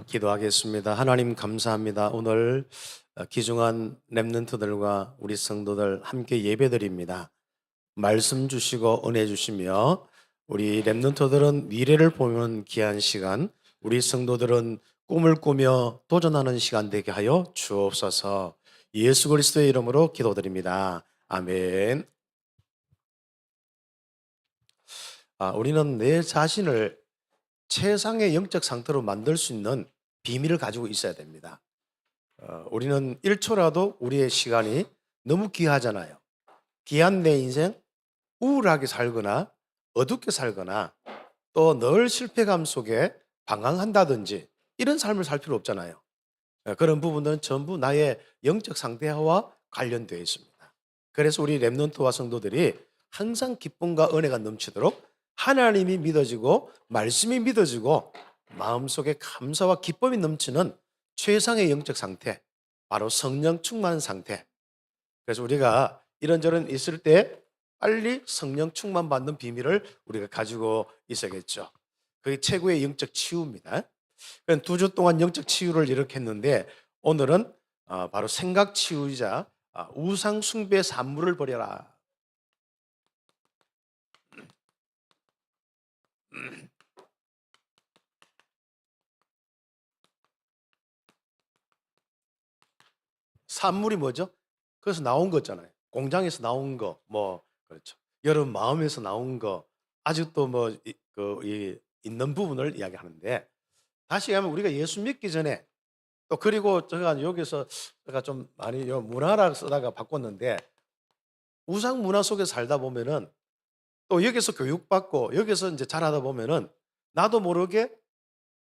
기도하겠습니다. 하나님 감사합니다. 오늘 귀중한 렘넌트들과 우리 성도들 함께 예배드립니다. 말씀 주시고 은혜 주시며 우리 렘넌트들은 미래를 보는 귀한 시간, 우리 성도들은 꿈을 꾸며 도전하는 시간 되게 하여 주옵소서. 예수 그리스도의 이름으로 기도드립니다. 아멘. 우리는 내 자신을 최상의 영적 상태로 만들 수 있는 비밀을 가지고 있어야 됩니다. 우리는 1초라도 우리의 시간이 너무 귀하잖아요. 귀한 내 인생, 우울하게 살거나 어둡게 살거나 또 늘 실패감 속에 방황한다든지 이런 삶을 살 필요 없잖아요. 그런 부분들은 전부 나의 영적 상태와 관련되어 있습니다. 그래서 우리 렘넌트와 성도들이 항상 기쁨과 은혜가 넘치도록 하나님이 믿어지고 말씀이 믿어지고 마음속에 감사와 기쁨이 넘치는 최상의 영적 상태, 바로 성령 충만 상태. 그래서 우리가 이런저런 있을 때 빨리 성령 충만 받는 비밀을 우리가 가지고 있어야겠죠. 그게 최고의 영적 치유입니다. 2주 동안 영적 치유를 이렇게 했는데 오늘은 바로 생각 치유이자 우상 숭배 산물을 버려라. 산물이 뭐죠? 그래서 나온 거잖아요. 공장에서 나온 거, 뭐 그렇죠. 여러분 마음에서 나온 거, 아직도 있는 부분을 이야기하는데, 다시 하면 우리가 예수 믿기 전에, 또 그리고 제가 여기서 제가 좀 많이 문화라 쓰다가 바꿨는데, 우상 문화 속에 살다 보면은 또 여기서 교육받고 여기서 이제 자라다 보면은 나도 모르게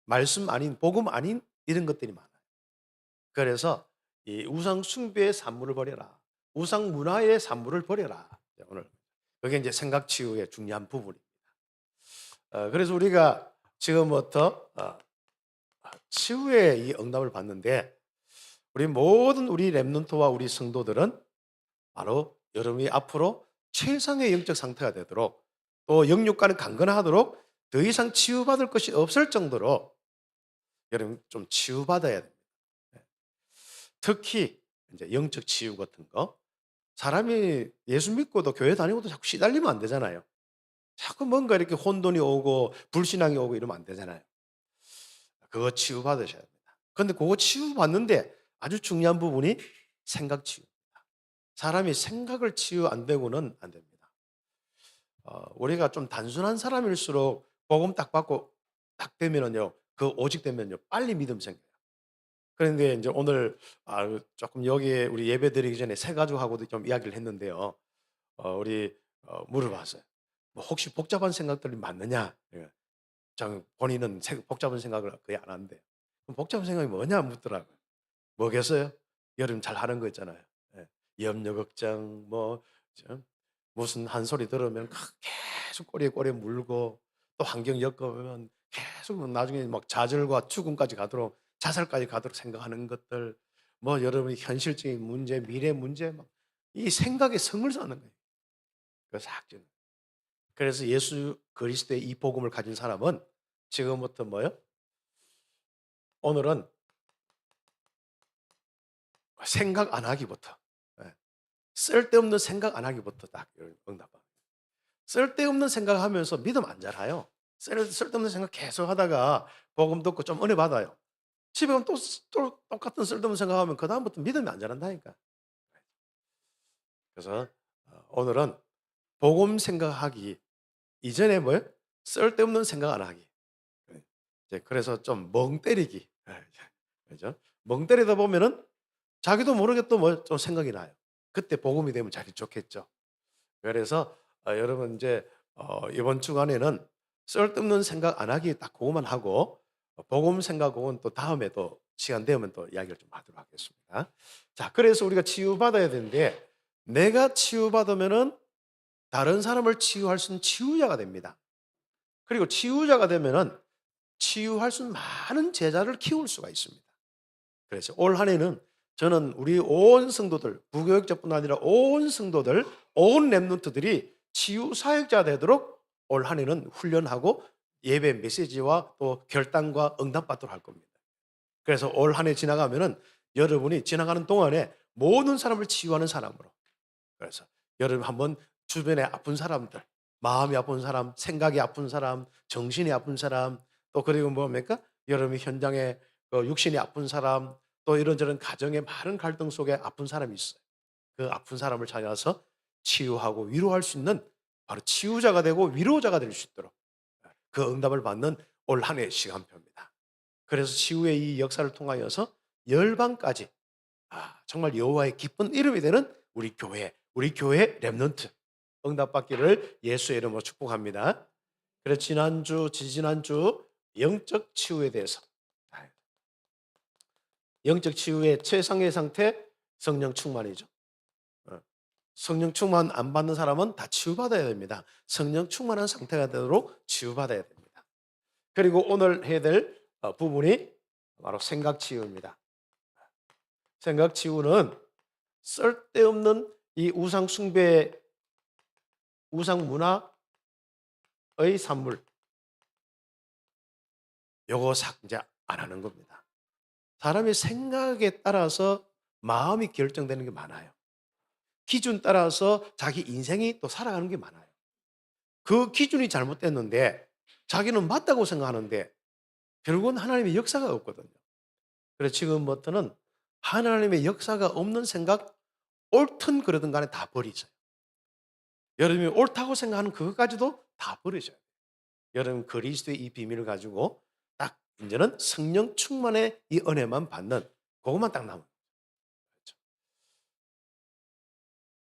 말씀 아닌 복음 아닌 이런 것들이 많아요. 그래서 이 우상 숭배의 산물을 버려라. 우상 문화의 산물을 버려라. 오늘 그게 이제 생각 치유의 중요한 부분입니다. 그래서 우리가 지금부터 치유의 이 응답을 받는데, 우리 렘넌트와 우리 성도들은 바로 여러분이 앞으로 최상의 영적 상태가 되도록, 또 영육과는 강건하도록, 더 이상 치유받을 것이 없을 정도로 여러분 좀 치유받아야 됩니다. 특히 이제 영적 치유 같은 거, 사람이 예수 믿고도 교회 다니고도 자꾸 시달리면 안 되잖아요. 자꾸 뭔가 이렇게 혼돈이 오고 불신앙이 오고 이러면 안 되잖아요. 그거 치유받으셔야 됩니다. 그런데 그거 치유받는데 아주 중요한 부분이 생각 치유입니다. 사람이 생각을 치유 안 되고는 안 됩니다. 우리가 좀 단순한 사람일수록 복음 딱 받고 딱 되면은요, 그 오직 되면요, 빨리 믿음 생겨요. 그런데 이제 오늘 조금 여기에 우리 예배 드리기 전에 새 가족하고도 좀 이야기를 했는데요. 우리 물어봤어요. 뭐 혹시 복잡한 생각들이 많느냐? 예. 본인은 복잡한 생각을 거의 안 하는데, 그럼 복잡한 생각이 뭐냐 묻더라고요. 뭐겠어요? 여러분 잘 하는 거 있잖아요. 예. 염려 걱정, 무슨 한 소리 들으면 계속 꼬리에 꼬리에 물고, 또 환경 엮으면 계속 나중에 막 좌절과 죽음까지 가도록, 자살까지 가도록 생각하는 것들, 뭐 여러분이 현실적인 문제, 미래 문제, 막 이 생각에 성을 쌓는 거예요. 그 사학전. 그래서 예수 그리스도의 이 복음을 가진 사람은 지금부터 뭐요? 오늘은 생각 안 하기부터, 예. 쓸데없는 생각 안 하기부터 딱 응답합니다. 쓸데없는 생각하면서 믿음 안 자라요. 쓸데없는 생각 계속 하다가 복음 듣고 좀 은혜 받아요. 집에 가면 또 똑같은 쓸데없는 생각하면 그다음부터 믿음이 안 자란다니까. 그래서 오늘은 복음 생각하기 이전에 뭐예요? 쓸데없는 생각 안 하기. 예. 이제 그래서 좀 멍 때리기. 예. 그죠? 멍 때리다 보면은 자기도 모르게 또 뭐 좀 생각이 나요. 그때 복음이 되면 자기 좋겠죠. 그래서 여러분 이제 이번 주간에는 쓸데없는 생각 안 하기 딱 그거만 하고, 복음 생각은 또 다음에 또 시간 되면 또 이야기를 좀 하도록 하겠습니다. 자, 그래서 우리가 치유받아야 되는데, 내가 치유받으면은 다른 사람을 치유할 수 있는 치유자가 됩니다. 그리고 치유자가 되면은 치유할 수 있는 많은 제자를 키울 수가 있습니다. 그래서 올 한 해는 저는 우리 온 성도들, 부교육자뿐 아니라 온 성도들, 온 렘넌트들이 치유 사역자 되도록 올 한 해는 훈련하고 예배 메시지와 또 결단과 응답받도록 할 겁니다. 그래서 올 한 해 지나가면은 여러분이 지나가는 동안에 모든 사람을 치유하는 사람으로, 그래서 여러분 한번 주변에 아픈 사람들, 마음이 아픈 사람, 생각이 아픈 사람, 정신이 아픈 사람, 또 그리고 뭡니까? 여러분 현장에 육신이 아픈 사람, 또 이런저런 가정의 많은 갈등 속에 아픈 사람이 있어요. 그 아픈 사람을 찾아서 치유하고 위로할 수 있는 바로 치유자가 되고 위로자가 될 수 있도록 그 응답을 받는 올 한 해의 시간표입니다. 그래서 치유의 이 역사를 통하여서 열방까지 정말 여호와의 기쁜 이름이 되는 우리 교회 렘넌트 응답받기를 예수의 이름으로 축복합니다. 그래서 지난주, 지지난주 영적 치유에 대해서, 영적 치유의 최상의 상태 성령 충만이죠. 어, 성령 충만 안 받는 사람은 다 치유받아야 됩니다. 성령 충만한 상태가 되도록 치유받아야 됩니다. 그리고 오늘 해야 될 부분이 바로 생각 치유입니다. 생각 치유는 쓸데없는 이 우상 숭배, 우상 문화의 산물, 요거 이제 안 하는 겁니다. 사람의 생각에 따라서 마음이 결정되는 게 많아요. 기준 따라서 자기 인생이 또 살아가는 게 많아요. 그 기준이 잘못됐는데 자기는 맞다고 생각하는데 결국은 하나님의 역사가 없거든요. 그래서 지금부터는 하나님의 역사가 없는 생각, 옳든 그러든 간에 다 버리세요. 여러분이 옳다고 생각하는 그것까지도 다 버리셔야 돼요. 여러분 그리스도의 이 비밀을 가지고 딱 이제는 성령 충만의 이 은혜만 받는 그것만 딱 남은 거죠.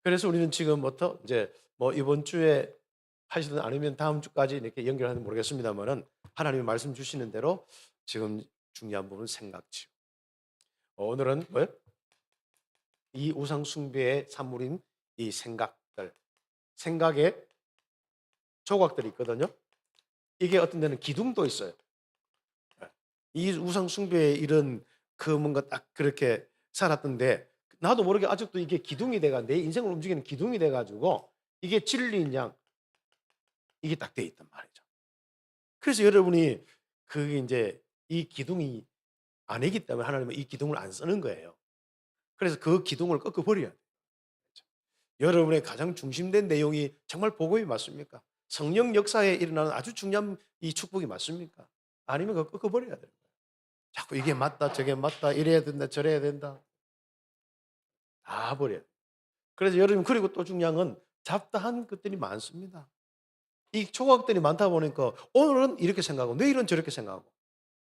그래서 우리는 지금부터 이제 뭐 이번 주에 하시든 아니면 다음 주까지 이렇게 연결하는 모르겠습니다만은 하나님이 말씀 주시는 대로 지금 중요한 부분 생각치유. 오늘은 뭐예요? 이 우상 숭배의 산물인 이 생각들, 생각의 조각들이 있거든요. 이게 어떤 데는 기둥도 있어요. 이 우상 숭배의 이런 그 뭔가 딱 그렇게 살았던데 나도 모르게 아직도 이게 기둥이 돼가 내 인생을 움직이는 기둥이 돼가지고 이게 진리인 양 이게 딱 돼 있단 말이죠. 그래서 여러분이 그게 이제 이 기둥이 아니기 때문에 하나님은 이 기둥을 안 쓰는 거예요. 그래서 그 기둥을 꺾어 버려야 돼요. 여러분의 가장 중심된 내용이 정말 복음이 맞습니까? 성령 역사에 일어나는 아주 중요한 이 축복이 맞습니까? 아니면 그거 꺾어 버려야 돼요. 자꾸 이게 맞다, 저게 맞다, 이래야 된다, 저래야 된다. 다 버려요. 그래서 여러분, 그리고 또 중요한 건 잡다한 것들이 많습니다. 이 조각들이 많다 보니까 오늘은 이렇게 생각하고 내일은 저렇게 생각하고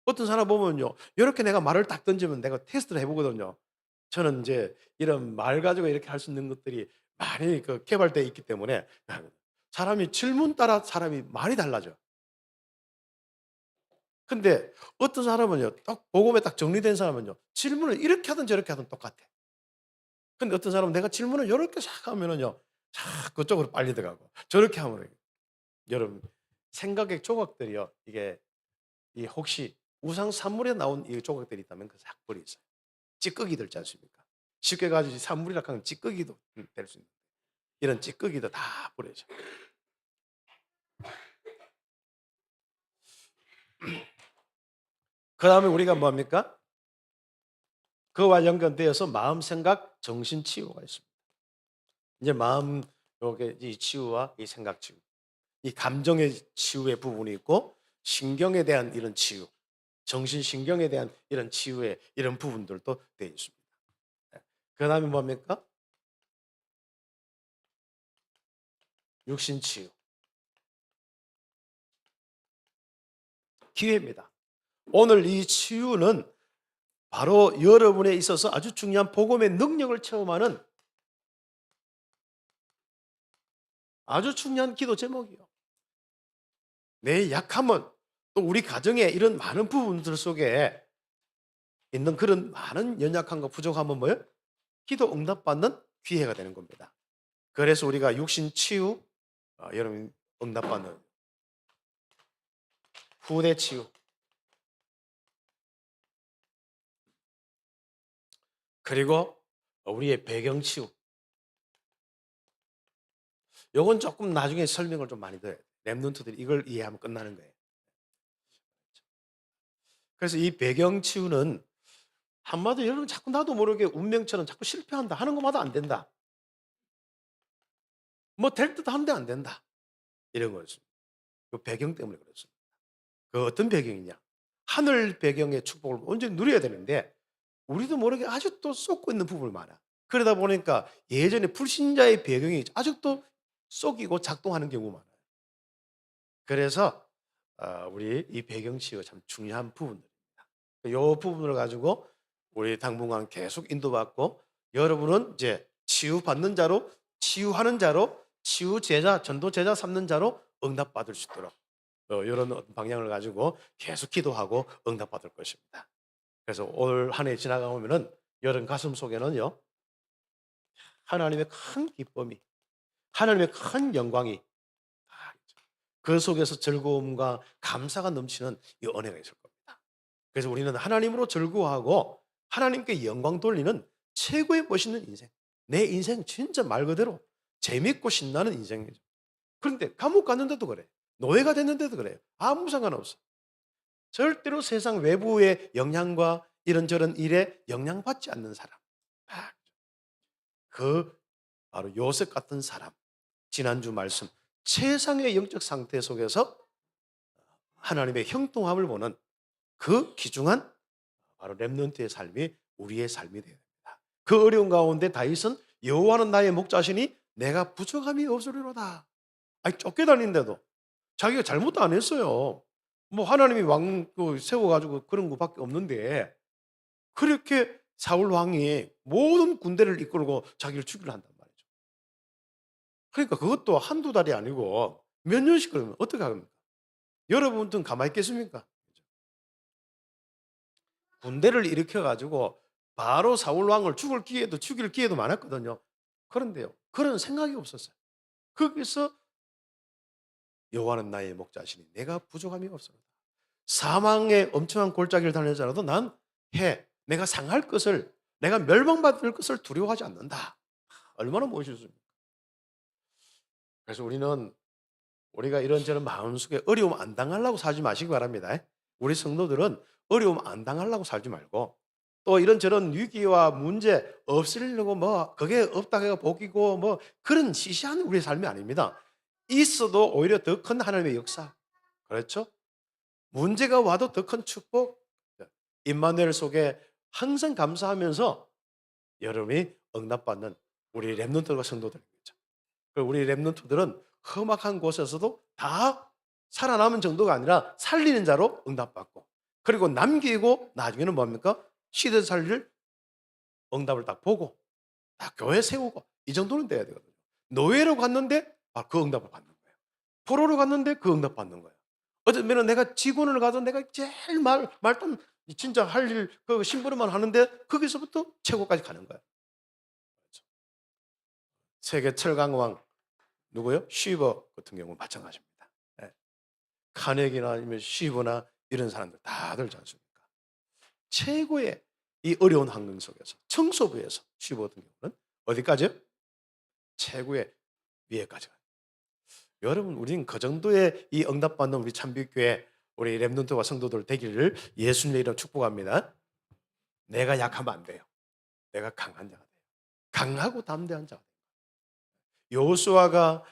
어떤 사람 보면요. 이렇게 내가 말을 딱 던지면 내가 테스트를 해보거든요. 저는 이제 이런 말 가지고 이렇게 할 수 있는 것들이 많이 개발되어 있기 때문에 사람이 질문 따라 사람이 말이 달라져. 근데 어떤 사람은요. 딱 복음에 딱 정리된 사람은요. 질문을 이렇게 하든 저렇게 하든 똑같아. 근데 어떤 사람은 내가 질문을 이렇게 싹 하면은요. 싹 그쪽으로 빨리 들어가고 저렇게 하면 여러분 생각의 조각들이요. 이게 이 혹시 우상 산물에 나온 이 조각들이 있다면 그 싹 버리세요. 찌꺼기 들지 않습니까? 쉽게 가지고 산물이라 하면 찌꺼기도 될 수 있는 이런 찌꺼기도 다 버려져. 그 다음에 우리가 뭡니까? 그와 연관되어서 마음, 생각, 정신 치유가 있습니다. 이제 마음 요게 이 치유와 이 생각 치유, 이 감정의 치유의 부분이 있고 신경에 대한 이런 치유, 정신 신경에 대한 이런 치유의 이런 부분들도 되어 있습니다. 그 다음에 뭡니까? 육신 치유, 기회입니다. 오늘 이 치유는 바로 여러분에 있어서 아주 중요한 복음의 능력을 체험하는 아주 중요한 기도 제목이요. 내 약함은 또 우리 가정의 이런 많은 부분들 속에 있는 그런 많은 연약함과 부족함은 뭐예요? 기도 응답받는 기회가 되는 겁니다. 그래서 우리가 육신 치유, 여러분 응답받는 후대 치유, 그리고 우리의 배경 치유. 요건 조금 나중에 설명을 좀 많이 드려요. 랩런트들이 이걸 이해하면 끝나는 거예요. 그래서 이 배경 치유는 한마디로 여러분 자꾸 나도 모르게 운명처럼 자꾸 실패한다. 하는 것마다 안 된다. 뭐 될 듯 한데 안 된다. 이런 거였습니다. 그 배경 때문에 그렇습니다. 그 어떤 배경이냐? 하늘 배경의 축복을 온전히 누려야 되는데 우리도 모르게 아직도 쏟고 있는 부분이 많아. 그러다 보니까 예전에 불신자의 배경이 아직도 속이고 작동하는 경우가 많아요. 그래서 우리 이 배경 치유가 참 중요한 부분들입니다. 이 부분을 가지고 우리 당분간 계속 인도받고 여러분은 이제 치유받는 자로 치유하는 자로 치유 제자 전도 제자 삼는 자로 응답받을 수 있도록 이런 방향을 가지고 계속 기도하고 응답받을 것입니다. 그래서 올 한 해 지나가 보면은 여러분 가슴 속에는요 하나님의 큰 기쁨이 하나님의 큰 영광이 다 있죠. 그 속에서 즐거움과 감사가 넘치는 이 은혜가 있을 겁니다. 그래서 우리는 하나님으로 즐거워하고 하나님께 영광 돌리는 최고의 멋있는 인생. 내 인생 진짜 말 그대로 재밌고 신나는 인생이죠. 그런데 감옥 갔는데도 그래. 노예가 됐는데도 그래요. 아무 상관없어. 절대로 세상 외부의 영향과 이런저런 일에 영향받지 않는 사람. 아, 그 바로 요셉 같은 사람. 지난주 말씀 최상의 영적 상태 속에서 하나님의 형통함을 보는 그 귀중한 바로 렘넌트의 삶이 우리의 삶이 되어야 됩니다. 그 어려운 가운데 다윗은 여호와는 나의 목자시니 내가 부족함이 없으리로다. 아니 쫓겨다니는데도 자기가 잘못도 안 했어요. 뭐 하나님이 왕 세워가지고 그런 것밖에 없는데 그렇게 사울 왕이 모든 군대를 이끌고 자기를 죽이려 한단 말이죠. 그러니까 그것도 한두 달이 아니고 몇 년씩 그러면 어떻게 합니까? 여러분들은 가만히 있겠습니까? 군대를 일으켜가지고 바로 사울 왕을 죽일 기회도 많았거든요. 그런데요, 그런 생각이 없었어요. 거기서 여호와는 나의 목자시니 내가 부족함이 없습니다. 사망의 엄청난 골짜기를 달리자라도 난 내가 상할 것을 내가 멸망받을 것을 두려워하지 않는다. 얼마나 멋있습니까? 그래서 우리가 이런저런 마음속에 어려움 안 당하려고 살지 마시기 바랍니다. 우리 성도들은 어려움 안 당하려고 살지 말고 또 이런저런 위기와 문제 없으려고 뭐 그게 없다 해가 복이고 뭐 그런 시시한 우리의 삶이 아닙니다. 있어도 오히려 더 큰 하나님의 역사. 그렇죠? 문제가 와도 더 큰 축복. 임마누엘 속에 항상 감사하면서 여러분이 응답받는 우리 렘넌트들과 성도들이죠. 우리 렘넌트들은 험악한 곳에서도 다 살아남은 정도가 아니라 살리는 자로 응답받고 그리고 남기고 나중에는 뭡니까? 시대 살릴 응답을 딱 보고 딱 교회 세우고 이 정도는 돼야 되거든요. 노예로 갔는데 그 응답을 받는 거예요. 포로로 갔는데 그 응답 받는 거예요. 어쩌면 내가 직원을 가도 내가 제일 말단 진짜 할 일 그 심부름만 하는데 거기서부터 최고까지 가는 거예요. 그렇죠. 세계 철강왕 누구요? 쉬버 같은 경우 마찬가지입니다. 예. 카네기나 아니면 쉬버나 이런 사람들 다들 지 않습니까? 최고의 이 어려운 환경 속에서 청소부에서 쉬버 같은 경우는 어디까지요? 최고의 위에까지 가요. 여러분 우리는 그 정도의 이 응답받는 우리 참빛교회 우리 렘넌트와 성도들 되기를 예수님의 이름 축복합니다. 내가 약하면 안 돼요. 내가 강한 자가 돼요. 강하고 담대한 자가 돼요. 여호수아가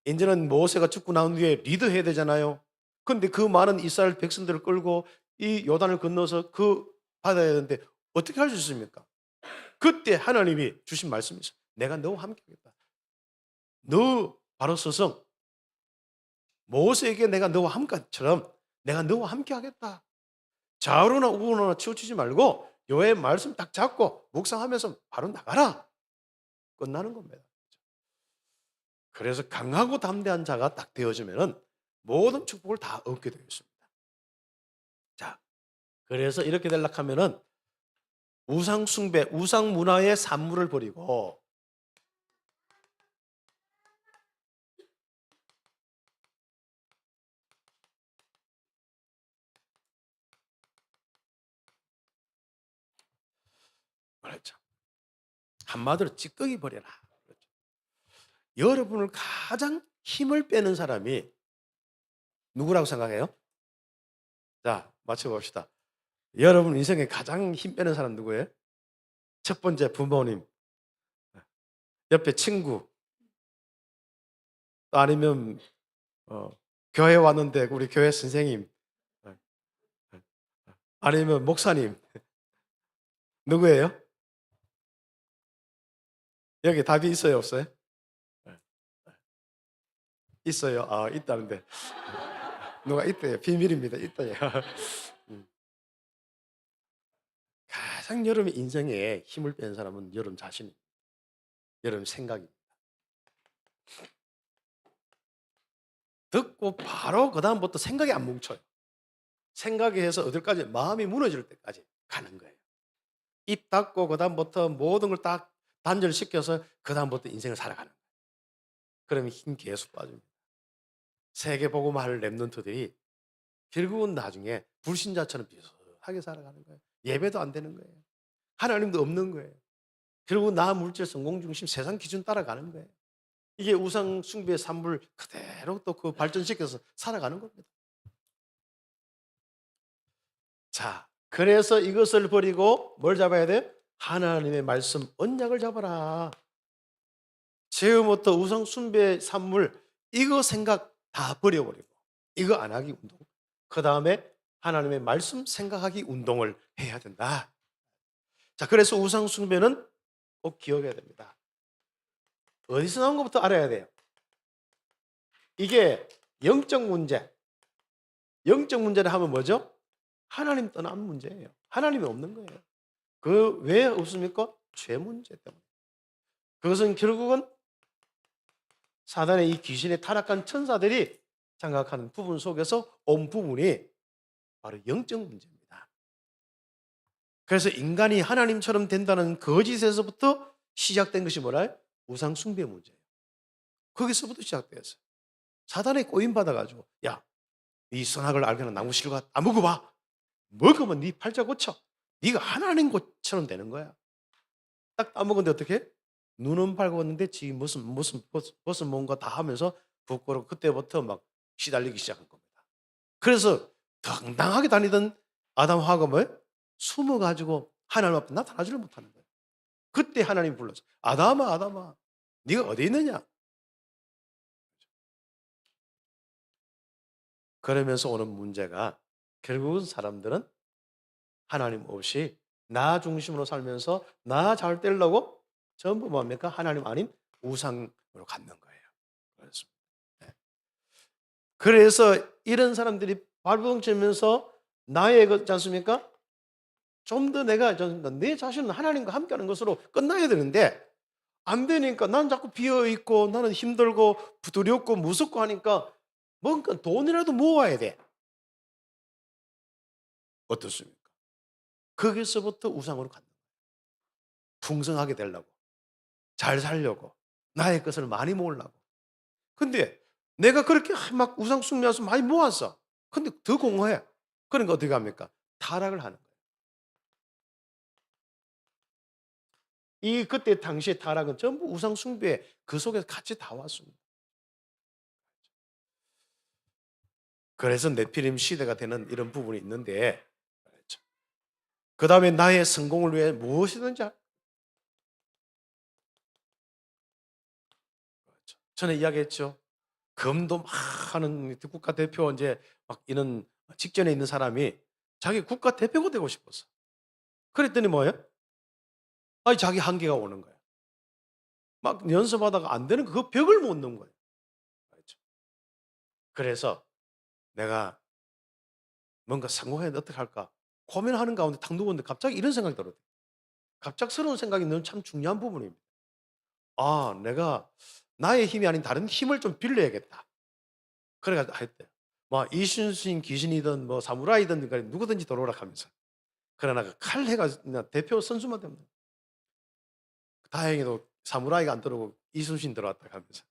이제는 모세가 죽고 나온 뒤에 리더해야 되잖아요. 그런데 그 많은 이스라엘 백성들을 끌고 이 요단을 건너서 그 받아야 되는데 어떻게 할 수 있습니까? 그때 하나님이 주신 말씀이 있어요. 내가 너와 함께 하겠다. 너 바로 서성 모세에게 내가 너와 함께처럼 내가 너와 함께 하겠다. 좌우로나 우로나 치우치지 말고 여호와의 말씀 딱 잡고 묵상하면서 바로 나가라. 끝나는 겁니다. 그래서 강하고 담대한 자가 딱 되어지면은 모든 축복을 다 얻게 되어 있습니다. 자, 그래서 이렇게 되려고 하면은 우상 숭배, 우상 문화의 산물을 버리고 그렇죠. 한마디로 찌꺼기 버려라. 그렇죠. 여러분을 가장 힘을 빼는 사람이 누구라고 생각해요? 자, 맞춰봅시다. 여러분 인생에 가장 힘 빼는 사람 누구예요? 첫 번째 부모님, 옆에 친구, 또 아니면 어, 교회 왔는데 우리 교회 선생님, 어, 아니면 목사님. 누구예요? 여기 답이 있어요, 없어요? 네. 있어요. 아, 있다는데. 누가 있대요. 비밀입니다. 있대요. 음. 가장 여러분 인생에 힘을 뺀 사람은 여러분 자신입니다. 여러분 생각입니다. 듣고 바로 그다음부터 생각이 안 뭉쳐요. 생각이 해서 어딜까지 마음이 무너질 때까지 가는 거예요. 입 닫고 그다음부터 모든 걸 딱 단절시켜서 그다음부터 인생을 살아가는 거예요. 그러면 힘 계속 빠집니다. 세계복음화를 랩런트들이 결국은 나중에 불신자처럼 비슷하게 살아가는 거예요. 예배도 안 되는 거예요. 하나님도 없는 거예요. 결국 나 물질 성공 중심 세상 기준 따라가는 거예요. 이게 우상 숭배의 산물 그대로 또 그 발전시켜서 살아가는 겁니다. 자, 그래서 이것을 버리고 뭘 잡아야 돼요? 하나님의 말씀 언약을 잡아라. 지금부터 우상 숭배의 산물 이거 생각 다 버려버리고 이거 안 하기 운동. 그 다음에 하나님의 말씀 생각하기 운동을 해야 된다. 자, 그래서 우상 숭배는 꼭 기억해야 됩니다. 어디서 나온 것부터 알아야 돼요. 이게 영적 문제. 영적 문제를 하면 뭐죠? 하나님 떠난 문제예요. 하나님이 없는 거예요. 그 왜 없습니까? 죄 문제 때문에. 그것은 결국은 사단의 이 귀신의 타락한 천사들이 장악하는 부분 속에서 온 부분이 바로 영적 문제입니다. 그래서 인간이 하나님처럼 된다는 거짓에서부터 시작된 것이 뭐라? 우상 숭배 문제예요. 거기서부터 시작되었어요. 사단에 꼬임 받아가지고 야, 이 선악을 알게는 나무 실과 다 먹어봐. 먹으면 네 팔자 고쳐. 네가 하나님 것처럼 되는 거야. 딱 따먹었는데 어떻게? 눈은 밝았는데 지 무슨 벗은 뭔가 다 하면서 부끄러워 그때부터 막 시달리기 시작한 겁니다. 그래서 당당하게 다니던 아담 하와가 뭐예요? 숨어가지고 하나님 앞에 나타나지를 못하는 거예요. 그때 하나님이 불렀어요. 아담아, 아담아, 네가 어디 있느냐? 그러면서 오는 문제가 결국은 사람들은 하나님 없이 나 중심으로 살면서 나 잘 되려고 전부 뭡니까? 하나님 아닌 우상으로 갖는 거예요. 그렇습니다. 네. 그래서 이런 사람들이 발버둥치면서 나의 것 있지 않습니까? 좀 더 내가 내 자신은 하나님과 함께하는 것으로 끝나야 되는데 안 되니까 난 자꾸 비어 있고 나는 힘들고 두렵고 무섭고 하니까 뭔가 돈이라도 모아야 돼. 어떻습니까? 거기서부터 우상으로 간다. 풍성하게 되려고, 잘 살려고, 나의 것을 많이 모으려고. 근데 내가 그렇게 막 우상 숭배해서 많이 모았어. 근데 더 공허해. 그러니까 어떻게 합니까? 타락을 하는 거예요. 이 그때 당시의 타락은 전부 우상 숭배 그 속에서 같이 다 왔습니다. 그래서 네피림 시대가 되는 이런 부분이 있는데 그 다음에 나의 성공을 위해 무엇이든지 전에 이야기했죠. 검도 막 하는 국가 대표 이제 막 이런 직전에 있는 사람이 자기 국가 대표가 되고 싶었어. 그랬더니 뭐예요? 아니 자기 한계가 오는 거야. 막 연습하다가 안 되는 그 벽을 못 넘은 거예요. 알죠? 그래서 내가 뭔가 성공해야 어떻게 할까 고민하는 가운데 탁 누웠는데 갑자기 이런 생각이 들어요. 갑작스러운 생각이 는 참 중요한 부분입니다. 아, 내가 나의 힘이 아닌 다른 힘을 좀 빌려야겠다. 그래가지고 했대요. 뭐 이순신 귀신이든 뭐 사무라이든 간에 누구든지 들어오라 하면서. 그러나 그 칼 해가 대표 선수만 되면 다행히도 사무라이가 안 들어오고 이순신 들어왔다 하면서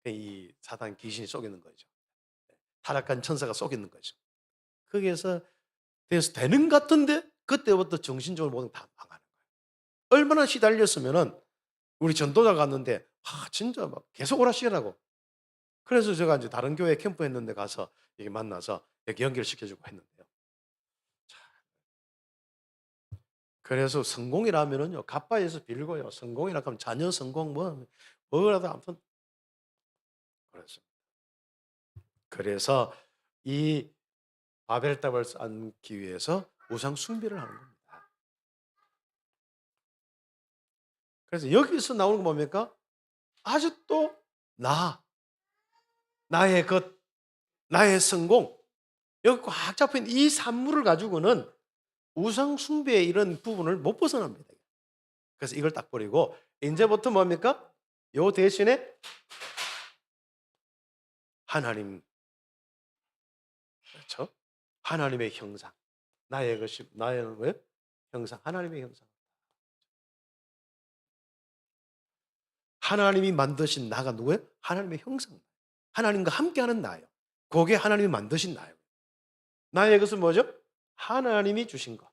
이 사단 귀신이 쏘이는 거죠. 타락한 천사가 쏘이는 거죠. 거기에서 돼서 되는 것 같은데 그때부터 정신적으로 모든 다 망하는 거예요. 얼마나 시달렸으면은 우리 전도자 갔는데 진짜 막 계속 오라시라고. 그래서 제가 이제 다른 교회 캠프 했는데 가서 이게 만나서 이렇게 연결시켜주고 했는데요. 그래서 성공이라면은요, 가빠에서 빌고요. 성공이라 하면 자녀 성공 뭐라도 아무튼 그렇습니다. 그래서 이 바벨탑을 쌓기 위해서 우상 숭배를 하는 겁니다. 그래서 여기서 나오는 거 뭡니까? 아직도 나, 나의 것, 나의 성공, 여기 꽉 잡힌 이 산물을 가지고는 우상 숭배의 이런 부분을 못 벗어납니다. 그래서 이걸 딱 버리고 이제부터 뭡니까? 요 대신에 하나님, 그렇죠? 하나님의 형상, 나의 것이 나의 뭐예요? 형상, 하나님의 형상. 하나님이 만드신 나가 누구예요? 하나님의 형상. 하나님과 함께하는 나예요. 그게 하나님이 만드신 나예요. 나의 것은 뭐죠? 하나님이 주신 것.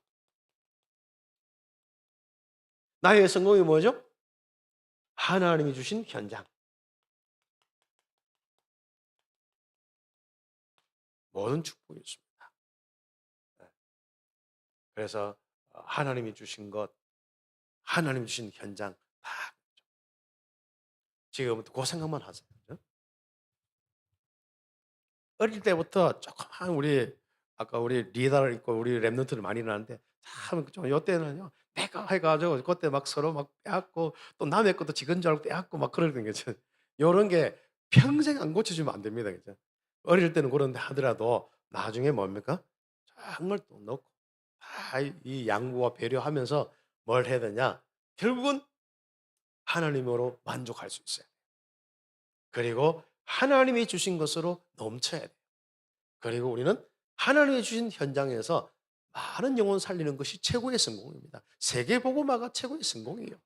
나의 성공이 뭐죠? 하나님이 주신 현장. 모든 축복이 있습니다. 네. 그래서 하나님이 주신 것, 하나님이 주신 현장 다 지금부터 그 생각만 하세요. 그죠? 어릴 때부터 조그만 아까 우리 리더를 있고 우리 랩런트를 많이 나는데 참 요때는요 내가 해가지고 그때 막 서로 막 빼앗고 또 남의 것도 지건 줄 알고 빼앗고 막 그러는 거죠. 요런 게 평생 안 고쳐지면 안 됩니다. 그죠? 어릴 때는 그런데 하더라도 나중에 뭡니까? 정말 또 넣고 이 양보와 배려하면서 뭘 해야 되냐? 결국은 하나님으로 만족할 수 있어요. 그리고 하나님이 주신 것으로 넘쳐야 돼요. 그리고 우리는 하나님이 주신 현장에서 많은 영혼 살리는 것이 최고의 성공입니다. 세계 복음화가 최고의 성공이에요.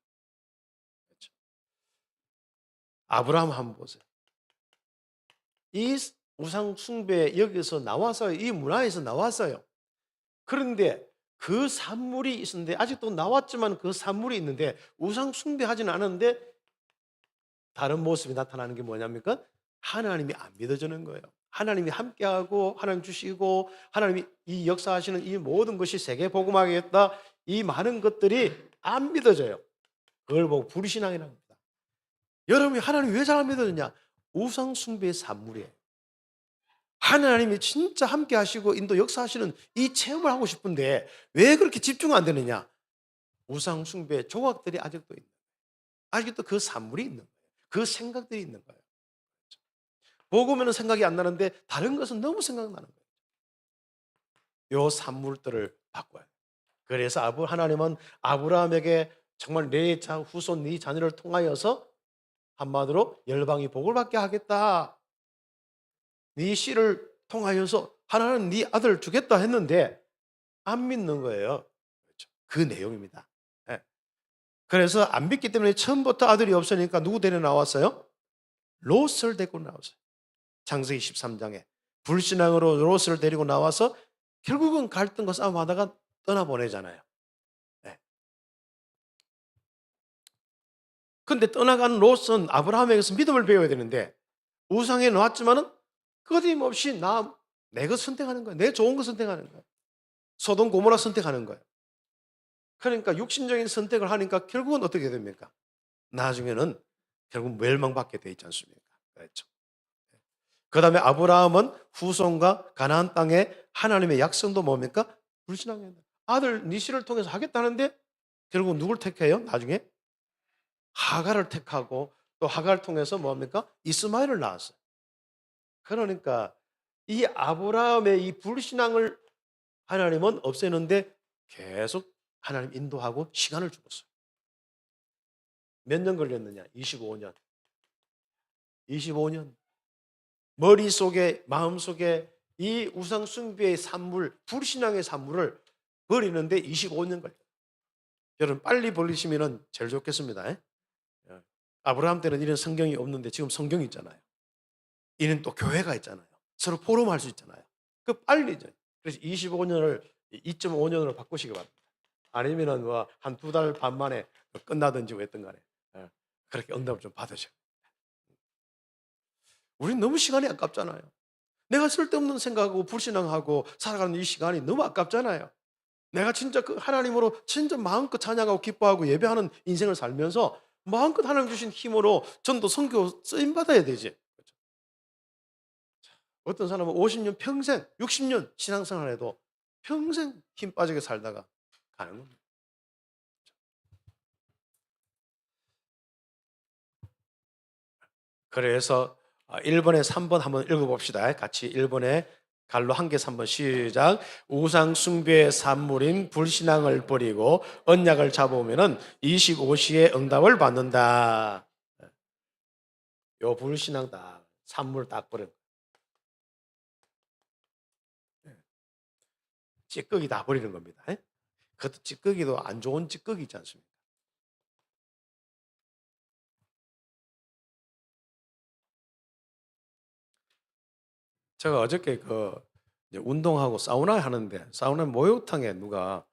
그렇죠? 아브라함 한번 보세요. 이 우상 숭배 여기서 나와서 이 문화에서 나왔어요. 그런데 그 산물이 있었는데 아직도 나왔지만 그 산물이 있는데 우상 숭배하지는 않은데 다른 모습이 나타나는 게 뭐냐니까 하나님이 안 믿어지는 거예요. 하나님이 함께하고 하나님 주시고 하나님이 이 역사하시는 이 모든 것이 세계 복음화겠다. 이 많은 것들이 안 믿어져요. 그걸 보고 불신앙이라고 합니다. 여러분이 하나님 왜 잘 안 믿어지냐? 우상 숭배의 산물이에요. 하나님이 진짜 함께 하시고 인도 역사하시는 이 체험을 하고 싶은데 왜 그렇게 집중 안 되느냐? 우상 숭배의 조각들이 아직도 있는 거예요. 아직도 그 산물이 있는 거예요. 그 생각들이 있는 거예요. 복음에는 생각이 안 나는데 다른 것은 너무 생각나는 거예요. 요 산물들을 바꿔요. 그래서 하나님은 아브라함에게 정말 내 후손 네 자녀를 통하여서 한마디로 열방이 복을 받게 하겠다. 네 씨를 통하여서 하나는 네 아들을 주겠다 했는데 안 믿는 거예요. 그렇죠. 그 내용입니다. 예. 그래서 안 믿기 때문에 처음부터 아들이 없으니까 누구 데려 나왔어요? 롯을 데리고 나왔어요. 창세기 13장에 불신앙으로 롯을 데리고 나와서 결국은 갈등과 싸움하다가 떠나보내잖아요. 네. 근데 떠나간 롯은 아브라함에게서 믿음을 배워야 되는데 우상에 놓았지만은 끊임없이 내 것 선택하는 거예요. 내 좋은 거 선택하는 거예요. 소돔 고모라 선택하는 거예요. 그러니까 육신적인 선택을 하니까 결국은 어떻게 됩니까? 나중에는 결국 멸망받게 돼 있지 않습니까? 그렇죠. 그 다음에 아브라함은 후손과 가나안 땅에 하나님의 약속도 뭡니까? 불신앙이에요. 아들 니시를 통해서 하겠다는데 결국 누굴 택해요? 나중에 하갈을 택하고 또 하갈을 통해서 뭡니까? 이스마엘을 낳았어요. 그러니까 이 아브라함의 이 불신앙을 하나님은 없애는데 계속 하나님 인도하고 시간을 주었어요. 몇 년 걸렸느냐? 25년. 25년. 머릿속에 마음속에 이 우상 숭배의 산물, 불신앙의 산물을 버리는데 25년 걸려요. 여러분 빨리 버리시면 제일 좋겠습니다. 예? 아브라함 때는 이런 성경이 없는데 지금 성경이 있잖아요. 이는 또 교회가 있잖아요. 서로 포럼할 수 있잖아요. 그 빨리죠. 그래서 25년을 2.5년으로 바꾸시기 바랍니다. 아니면은 뭐 한 두 달 반 만에 끝나든지 뭐 했던 간에 그렇게 응답을 좀 받으셔요. 우린 너무 시간이 아깝잖아요. 내가 쓸데없는 생각하고 불신앙하고 살아가는 이 시간이 너무 아깝잖아요. 내가 진짜 그 하나님으로 진짜 마음껏 찬양하고 기뻐하고 예배하는 인생을 살면서 마음껏 하나님 주신 힘으로 전도 선교 쓰임 받아야 되지. 그렇죠? 어떤 사람은 50년 평생 60년 신앙생활 해도 평생 힘 빠지게 살다가 가는 겁니다. 그래서 1번에 3번 한번 읽어봅시다. 같이 1번에 갈로 한 개 3번 시작. 우상 숭배의 산물인 불신앙을 버리고 언약을 잡으면은 25시에 응답을 받는다. 요 불신앙 다 산물 딱 버려. 찌꺼기 다 버리는 겁니다. 그것도 찌꺼기도 안 좋은 찌꺼기 있지 않습니까? 제가 어저께 이제 운동하고 사우나 하는데 사우나 목욕탕에 누가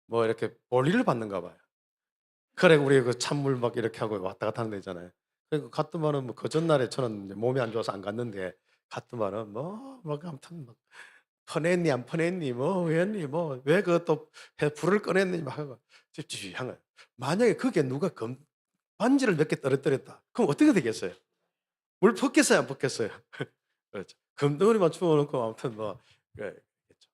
뭐 이렇게 볼일을 받는가 봐요. 그래 우리 그 찬물 막 이렇게 하고 왔다 갔다 하는 데 있잖아요. 그리고 갔더만은 뭐 그 전날에 저는 이제 몸이 안 좋아서 안 갔는데 갔더만은 뭐 아무튼 막 퍼냈니 안 퍼냈니 뭐 왜니 뭐 왜 그것도 불을 꺼냈니 막 하고 찝찝한 거예요. 만약에 그게 누가 반지를 몇 개 떨어뜨렸다. 그럼 어떻게 되겠어요? 물 붓겠어요 안 붓겠어요? 그렇죠. 금덩어리만 주워 놓고 아무튼 뭐 그랬겠죠.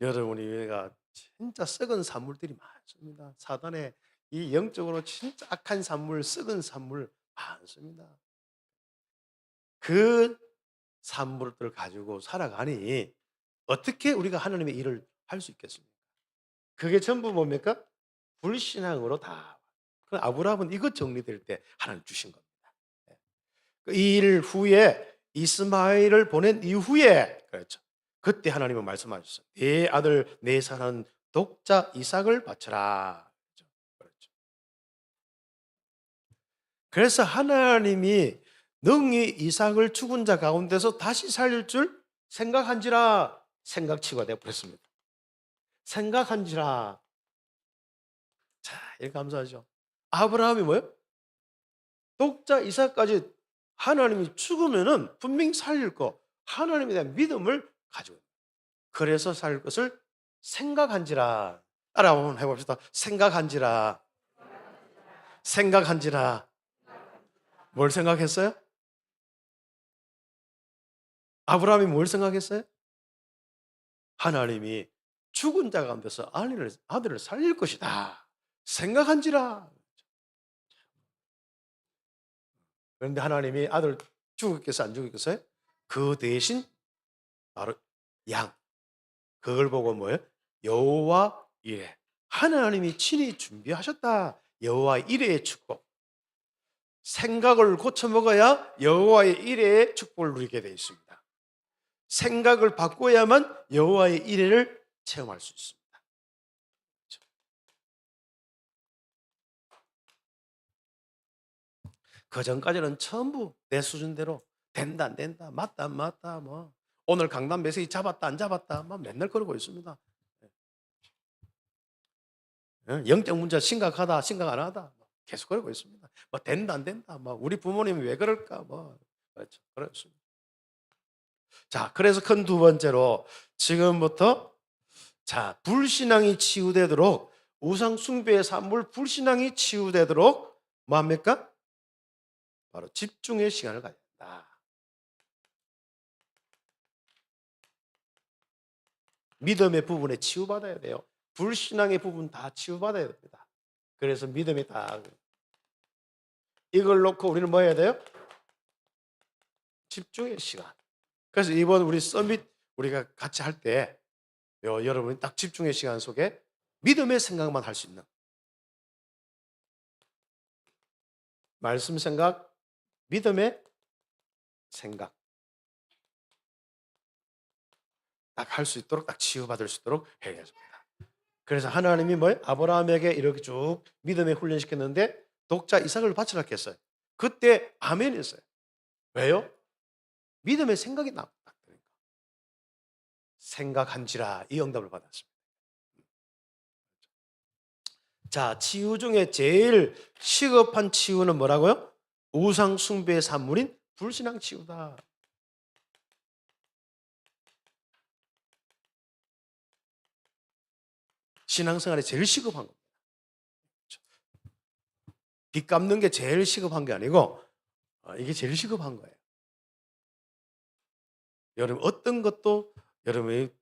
여러분 우리가 진짜 썩은 산물들이 많습니다. 사단에 이 영적으로 진짜 악한 산물, 썩은 산물 많습니다. 그 산물들을 가지고 살아가니 어떻게 우리가 하나님의 일을 할 수 있겠습니까? 그게 전부 뭡니까? 불신앙으로 다. 그 아브라함은 이것 정리될 때 하나님 주신 겁니다. 이일 후에 이스마엘을 보낸 이후에 그렇죠. 그때 하나님은 말씀하셨어요. 내 아들 내 사는 독자 이삭을 바쳐라. 그렇죠. 그래서 하나님이 능히 이삭을 죽은 자 가운데서 다시 살릴 줄 생각한지라 생각치가 되어 버렸습니다. 생각한지라. 자, 이렇게 감사하죠. 아브라함이 뭐예요? 독자 이삭까지 하나님이 죽으면은 분명히 살릴 거 하나님에 대한 믿음을 가지고 있어요. 그래서 살 것을 생각한지라. 따라 한번 해봅시다. 생각한지라. 생각한지라. 뭘 생각했어요? 아브라함이 뭘 생각했어요? 하나님이 죽은 자 가운데서 아들을 살릴 것이다. 생각한지라. 그런데 하나님이 아들 죽었겠어요? 안 죽었겠어요? 그 대신 바로 양. 그걸 보고 뭐예요? 여호와 이레. 하나님이 친히 준비하셨다. 여호와 이레의 축복. 생각을 고쳐 먹어야 여호와의 이레의 축복을 누리게 되어 있습니다. 생각을 바꿔야만 여호와의 이레를 체험할 수 있습니다. 그 전까지는 전부 내 수준대로 된다 안 된다 맞다 안 맞다 뭐 오늘 강남 매수이 잡았다 안 잡았다 막 맨날 그러고 있습니다. 영적 문제 심각하다 심각 안 하다 계속 그러고 있습니다. 뭐 된다 안 된다 뭐 우리 부모님이 왜 그럴까 뭐 그렇죠. 그렇습니다. 자, 그래서 큰 두 번째로 지금부터 자 불신앙이 치유되도록 우상 숭배의 산물 불신앙이 치유되도록 뭐 합니까? 바로 집중의 시간을 가져야 된다. 믿음의 부분에 치유받아야 돼요. 불신앙의 부분 다 치유받아야 됩니다. 그래서 믿음이 다 이걸 놓고 우리는 뭐 해야 돼요? 집중의 시간. 그래서 이번 우리 서밋 우리가 같이 할 때 여러분이 딱 집중의 시간 속에 믿음의 생각만 할 수 있는 말씀 생각, 믿음의 생각 딱 할 수 있도록 딱 치유받을 수 있도록 해야겠습니다. 그래서 하나님이 뭐예요? 아브라함에게 이렇게 쭉 믿음에 훈련시켰는데 독자 이삭을 바치라 했어요. 그때 아멘 했어요. 왜요? 믿음의 생각이 딱 드니까. 생각한지라 이 응답을 받았습니다. 자, 치유 중에 제일 시급한 치유는 뭐라고요? 우상 숭배의 산물인 불신앙 치유다. 신앙생활에 제일 시급한 겁니다. 빚 갚는 게 제일 시급한 게 아니고 이게 제일 시급한 거예요. 여러분 어떤 것도 여러분의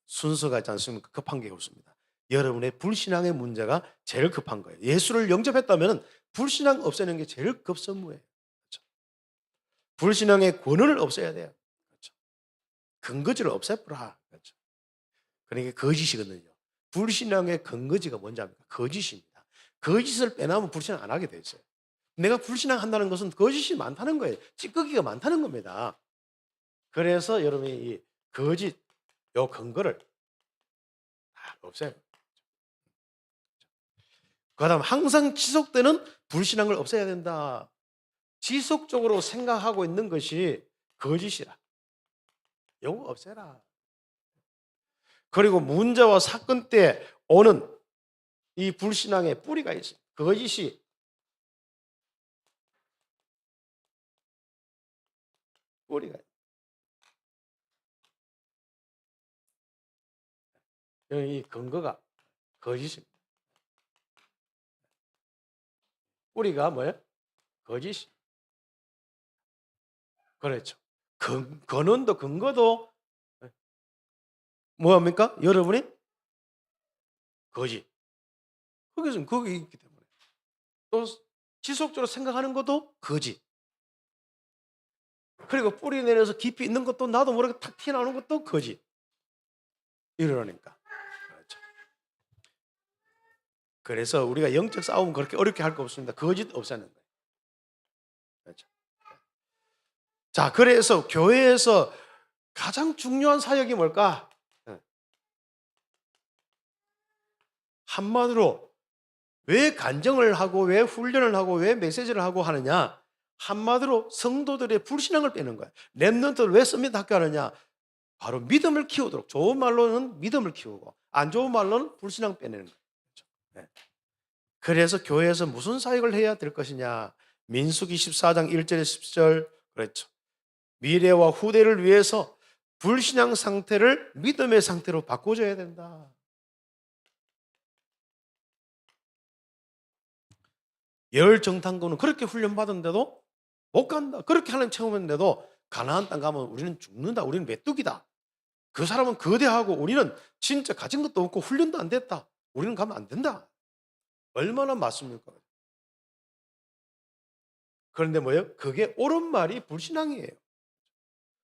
순서가 있지 않습니까? 급한 게 없습니다. 여러분의 불신앙의 문제가 제일 급한 거예요. 예수를 영접했다면 불신앙 없애는 게 제일 급선무예요. 그렇죠? 불신앙의 권한을 없애야 돼요. 그렇죠? 근거지를 없애버라. 그렇죠? 그러니까 거짓이거든요. 불신앙의 근거지가 뭔지 압니까? 거짓입니다. 거짓을 빼놓으면 불신앙 안 하게 돼 있어요. 내가 불신앙한다는 것은 거짓이 많다는 거예요. 찌꺼기가 많다는 겁니다. 그래서 여러분이 이 거짓 요 근거를 다 없애요. 그다음 항상 지속되는 불신앙을 없애야 된다. 지속적으로 생각하고 있는 것이 거짓이라. 요거 없애라. 그리고 문제와 사건 때 오는 이 불신앙의 뿌리가 있어요. 거짓이 뿌리가 있어요. 이 근거가 거짓입니다. 뿌리가 뭐예요? 거짓이. 그렇죠. 근원도 근거도 뭐합니까? 여러분이 거짓. 거기서 거기 있기 때문에. 또 지속적으로 생각하는 것도 거짓. 그리고 뿌리 내려서 깊이 있는 것도 나도 모르게 탁 튀어나오는 것도 거짓. 이러니까. 그렇죠. 그래서 우리가 영적 싸움은 그렇게 어렵게 할 거 없습니다. 거짓 없애는 거예요. 그렇죠. 자, 그래서 교회에서 가장 중요한 사역이 뭘까? 한마디로 왜 간증을 하고 왜 훈련을 하고 왜 메시지를 하고 하느냐? 한마디로 성도들의 불신앙을 빼는 거예요. 랩런트를 왜 서밋 학교 하느냐? 바로 믿음을 키우도록. 좋은 말로는 믿음을 키우고 안 좋은 말로는 불신앙 빼내는 거예요. 그렇죠? 네. 그래서 교회에서 무슨 사역을 해야 될 것이냐? 민수기 14장 1절에 10절 그렇죠. 미래와 후대를 위해서 불신앙 상태를 믿음의 상태로 바꿔줘야 된다. 열 정탐꾼은 그렇게 훈련받은데도 못 간다. 그렇게 하나님 체험했는데도 가나안 땅 가면 우리는 죽는다. 우리는 메뚜기다. 그 사람은 거대하고 우리는 진짜 가진 것도 없고 훈련도 안 됐다. 우리는 가면 안 된다. 얼마나 맞습니까? 그런데 뭐예요? 그게 옳은 말이 불신앙이에요.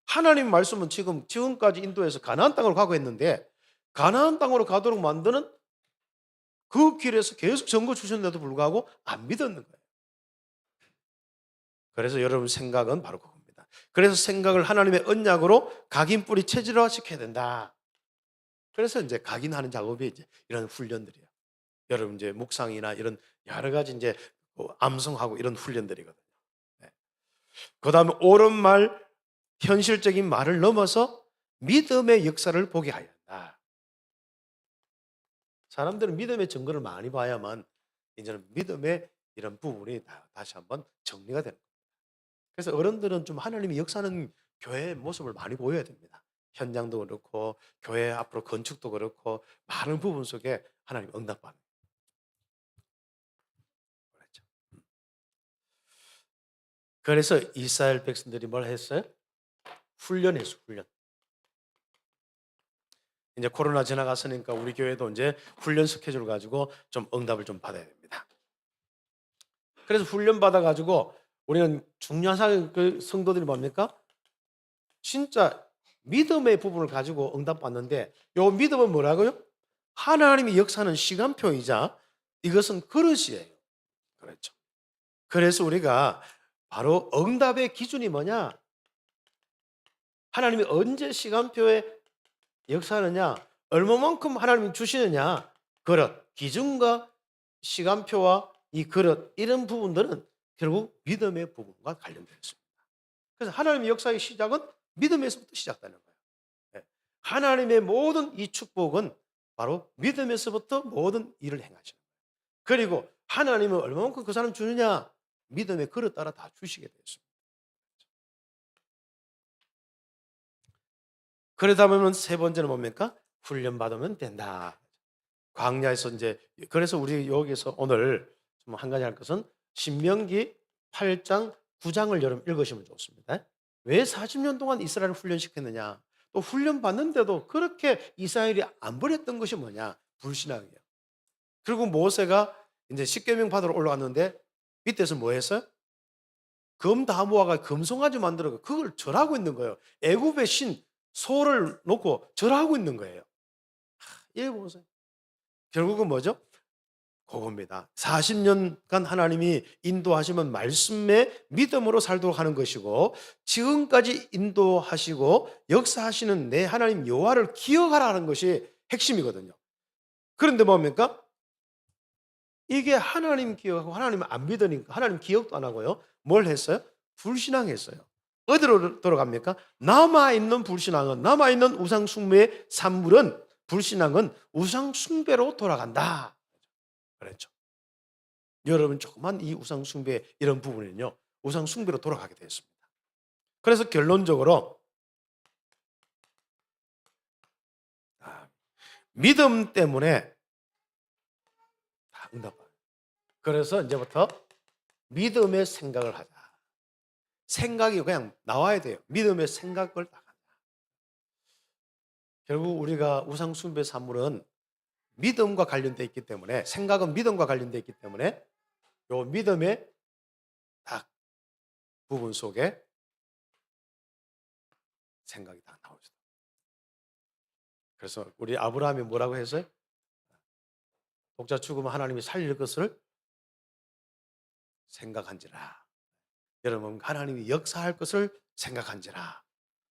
하나님 말씀은 지금까지 인도에서 가나안 땅으로 가고 했는데 가나안 땅으로 가도록 만드는 그 길에서 계속 증거 주셨는데도 불구하고 안 믿었는 거예요. 그래서 여러분 생각은 바로 그겁니다. 그래서 생각을 하나님의 언약으로 각인 뿌리 체질화 시켜야 된다. 그래서 이제 각인하는 작업이 이제 이런 훈련들이에요. 여러분 이제 묵상이나 이런 여러 가지 이제 암송하고 이런 훈련들이거든요. 네. 그다음에 옳은 말, 현실적인 말을 넘어서 믿음의 역사를 보게 하야 한다. 사람들은 믿음의 증거를 많이 봐야만 이제는 믿음의 이런 부분이 다시 한번 정리가 되는 거예요. 그래서 어른들은 좀 하나님이 역사하는 교회의 모습을 많이 보여야 됩니다. 현장도 그렇고 교회 앞으로 건축도 그렇고 많은 부분 속에 하나님 응답받는 거죠. 그래서 이스라엘 백성들이 뭘 했어요? 훈련했어, 훈련. 이제 코로나 지나갔으니까 우리 교회도 이제 훈련 스케줄 가지고 좀 응답을 좀 받아야 됩니다. 그래서 훈련 받아 가지고 우리는 중요한 그 성도들이 뭡니까? 진짜 믿음의 부분을 가지고 응답받는데 요 믿음은 뭐라고요? 하나님이 역사하는 시간표이자 이것은 그릇이에요. 그렇죠. 그래서 우리가 바로 응답의 기준이 뭐냐? 하나님이 언제 시간표에 역사하느냐? 얼마만큼 하나님이 주시느냐? 그릇, 기준과 시간표와 이 그릇 이런 부분들은 결국 믿음의 부분과 관련되어 있습니다. 그래서 하나님의 역사의 시작은 믿음에서부터 시작되는 거예요. 네. 하나님의 모든 이 축복은 바로 믿음에서부터 모든 일을 행하시는 거예요. 그리고 하나님은 얼마만큼 그 사람 주느냐? 믿음의 그릇 따라 다 주시게 되어 있습니다. 그러다 보면 세 번째는 뭡니까? 훈련받으면 된다. 광야에서 이제 그래서 우리 여기서 오늘 좀 한 가지 할 것은 신명기 8장 9장을 여러분 읽으시면 좋습니다. 왜 40년 동안 이스라엘을 훈련시켰느냐? 또 훈련 받는데도 그렇게 이스라엘이 안 버렸던 것이 뭐냐? 불신앙이에요. 그리고 모세가 이제 십계명 받으러 올라갔는데 밑에서 뭐 했어요? 금 다 모아가 금송아지 만들어 그걸 절하고 있는 거예요. 애굽의 신 소를 놓고 절하고 있는 거예요. 예, 보세요. 결국은 뭐죠? 그겁니다. 40년간 하나님이 인도하시면 말씀에 믿음으로 살도록 하는 것이고 지금까지 인도하시고 역사하시는 내 하나님 여호와를 기억하라는 것이 핵심이거든요. 그런데 뭡니까? 이게 하나님 기억하고 하나님 안 믿으니까 하나님 기억도 안 하고요. 뭘 했어요? 불신앙했어요. 어디로 돌아갑니까? 남아있는 불신앙은 남아있는 우상숭배의 산물은 불신앙은 우상숭배로 돌아간다. 그랬죠. 여러분 조그만 이 우상숭배 이런 부분은요. 우상숭배로 돌아가게 되었습니다. 그래서 결론적으로 믿음 때문에 응답. 그래서 이제부터 믿음의 생각을 하자. 생각이 그냥 나와야 돼요. 믿음의 생각을 딱 하자. 결국 우리가 우상숭배 산물은 믿음과 관련되어 있기 때문에 생각은 믿음과 관련되어 있기 때문에 요 믿음의 딱 부분 속에 생각이 딱 나오죠. 그래서 우리 아브라함이 뭐라고 했어요? 독자 죽으면 하나님이 살릴 것을 생각한지라. 여러분 하나님이 역사할 것을 생각한지라.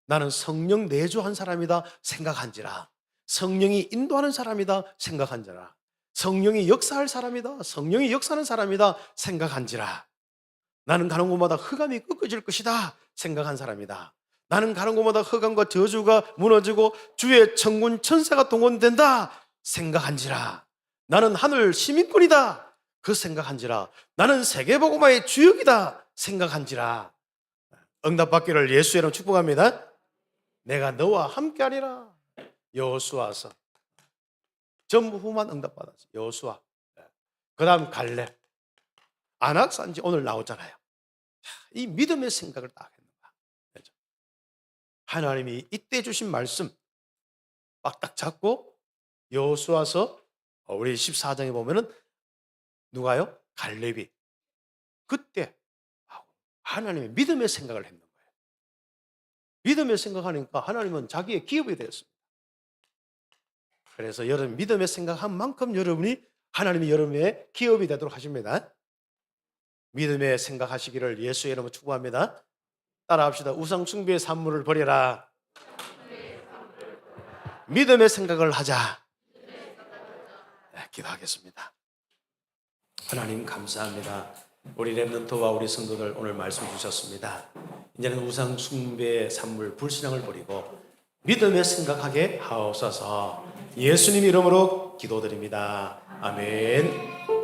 나는 성령 내주한 사람이다 생각한지라. 성령이 인도하는 사람이다 생각한지라. 성령이 역사할 사람이다. 성령이 역사하는 사람이다 생각한지라. 나는 가는 곳마다 흑암이 꺾어질 것이다 생각한 사람이다. 나는 가는 곳마다 흑암과 저주가 무너지고 주의 천군 천사가 동원된다 생각한지라. 나는 하늘 시민권이다 그 생각한지라. 나는 세계복음화의 주역이다 생각한지라. 응답받기를 예수의 이름으로 축복합니다. 내가 너와 함께하리라. 여호수아서 전부 후만 응답받았어요. 여호수아. 그 다음 갈렙. 안악산지 오늘 나오잖아요. 이 믿음의 생각을 딱 했는 거야. 하나님이 이때 주신 말씀 빡딱 잡고 여호수아서 우리 14장에 보면은 누가요? 갈렙이 그때 하나님의 믿음의 생각을 했는 거예요. 믿음의 생각하니까 하나님은 자기의 기업이 되었습니다. 그래서 여러분 믿음의 생각한 만큼 여러분이 하나님이 여러분의 기업이 되도록 하십니다. 믿음의 생각하시기를 예수의 이름으로 축복합니다. 따라합시다. 우상 숭배의 산물을 버려라. 믿음의 생각을 하자. 네, 기도하겠습니다. 하나님 감사합니다. 우리 렘넌트와 우리 성도들 오늘 말씀 주셨습니다. 이제는 우상 숭배의 산물 불신앙을 버리고 믿음의 생각하게 하옵소서. 예수님 이름으로 기도드립니다. 아멘.